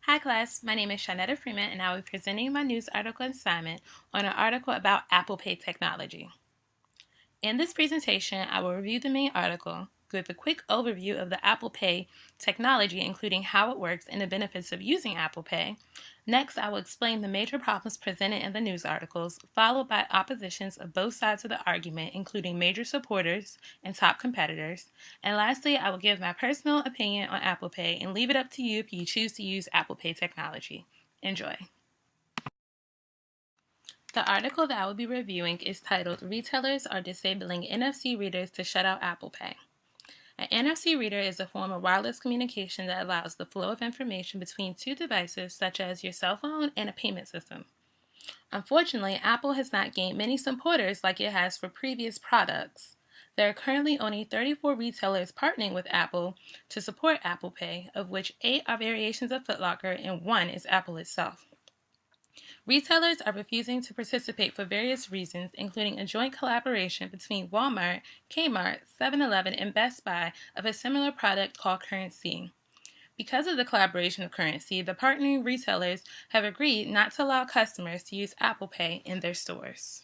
Hi class, my name is Shanetta Freeman and I will be presenting my news article assignment on an article about Apple Pay technology. In this presentation, I will review the main article, give a quick overview of the Apple Pay technology, including how it works and the benefits of using Apple Pay. Next, I will explain the major problems presented in the news articles, followed by oppositions of both sides of the argument, including major supporters and top competitors. And lastly, I will give my personal opinion on Apple Pay and leave it up to you if you choose to use Apple Pay technology. Enjoy. The article that I will be reviewing is titled Retailers Are Disabling NFC Readers to Shut Out Apple Pay. An NFC reader is a form of wireless communication that allows the flow of information between two devices such as your cell phone and a payment system. Unfortunately, Apple has not gained many supporters like it has for previous products. There are currently only 34 retailers partnering with Apple to support Apple Pay, of which 8 are variations of Foot Locker and 1 is Apple itself. Retailers are refusing to participate for various reasons, including a joint collaboration between Walmart, Kmart, 7-Eleven, and Best Buy of a similar product called Currency. Because of the collaboration of Currency, the partnering retailers have agreed not to allow customers to use Apple Pay in their stores.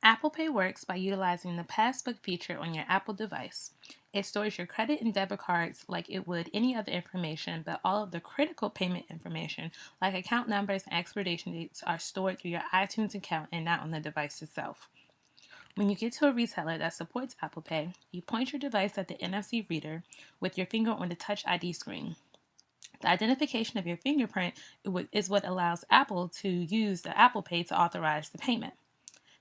Apple Pay works by utilizing the Passbook feature on your Apple device. It stores your credit and debit cards like it would any other information, but all of the critical payment information, like account numbers and expiration dates, are stored through your iTunes account and not on the device itself. When you get to a retailer that supports Apple Pay, you point your device at the NFC reader with your finger on the Touch ID screen. The identification of your fingerprint is what allows Apple to use the Apple Pay to authorize the payment.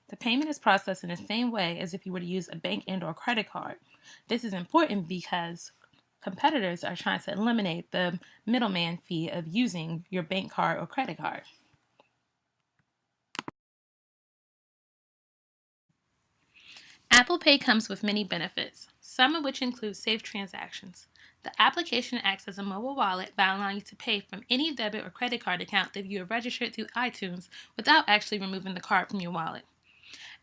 The payment is processed in the same way as if you were to use a bank and/or credit card. This is important because competitors are trying to eliminate the middleman fee of using your bank card or credit card. Apple Pay comes with many benefits, some of which include safe transactions. The application acts as a mobile wallet by allowing you to pay from any debit or credit card account that you have registered through iTunes without actually removing the card from your wallet.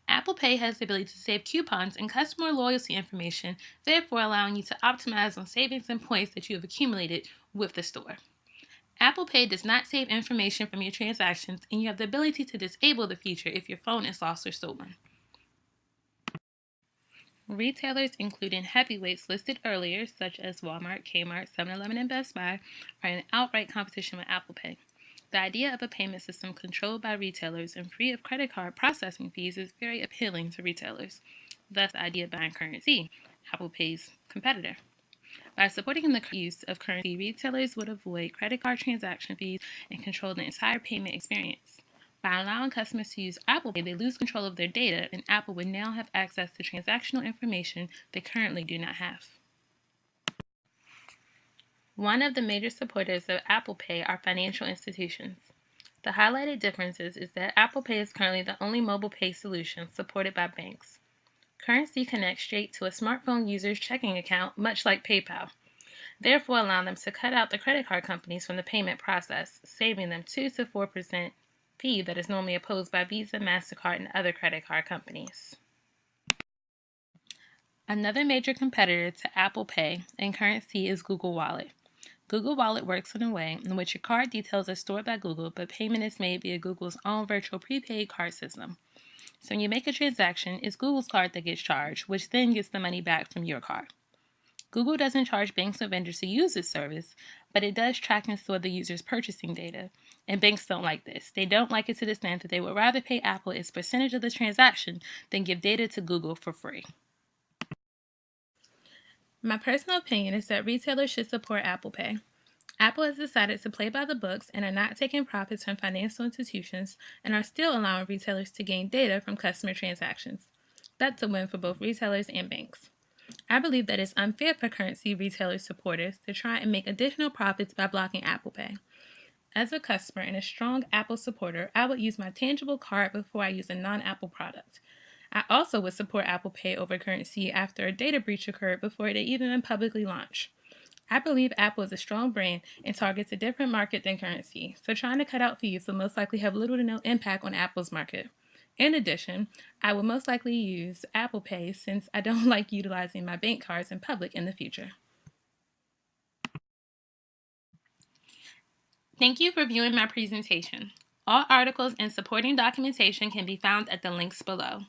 Apple Pay has the ability to save coupons and customer loyalty information, therefore allowing you to optimize on savings and points that you have accumulated with the store. Apple Pay does not save information from your transactions, and you have the ability to disable the feature if your phone is lost or stolen. Retailers, including heavyweights listed earlier, such as Walmart, Kmart, 7-Eleven, and Best Buy, are in outright competition with Apple Pay. The idea of a payment system controlled by retailers and free of credit card processing fees is very appealing to retailers. Thus, the idea behind Currency, Apple Pay's competitor. By supporting the use of Currency, retailers would avoid credit card transaction fees and control the entire payment experience. By allowing customers to use Apple Pay, they lose control of their data, and Apple would now have access to transactional information they currently do not have. One of the major supporters of Apple Pay are financial institutions. The highlighted differences is that Apple Pay is currently the only mobile pay solution supported by banks. Currency connects straight to a smartphone user's checking account, much like PayPal, therefore allowing them to cut out the credit card companies from the payment process, saving them 2 to 4% fee that is normally imposed by Visa, MasterCard, and other credit card companies. Another major competitor to Apple Pay and Currency is Google Wallet. Google Wallet works in a way in which your card details are stored by Google, but payment is made via Google's own virtual prepaid card system. So when you make a transaction, it's Google's card that gets charged, which then gets the money back from your card. Google doesn't charge banks or vendors to use this service, but it does track and store the user's purchasing data. And banks don't like this. They don't like it to the extent that they would rather pay Apple its percentage of the transaction than give data to Google for free. My personal opinion is that retailers should support Apple Pay. Apple has decided to play by the books and are not taking profits from financial institutions and are still allowing retailers to gain data from customer transactions. That's a win for both retailers and banks. I believe that it's unfair for Currency retailer supporters to try and make additional profits by blocking Apple Pay. As a customer and a strong Apple supporter, I would use my tangible card before I use a non-Apple product. I also would support Apple Pay over Currency after a data breach occurred before it had even been publicly launched. I believe Apple is a strong brand and targets a different market than Currency, so trying to cut out fees will most likely have little to no impact on Apple's market. In addition, I will most likely use Apple Pay since I don't like utilizing my bank cards in public in the future. Thank you for viewing my presentation. All articles and supporting documentation can be found at the links below.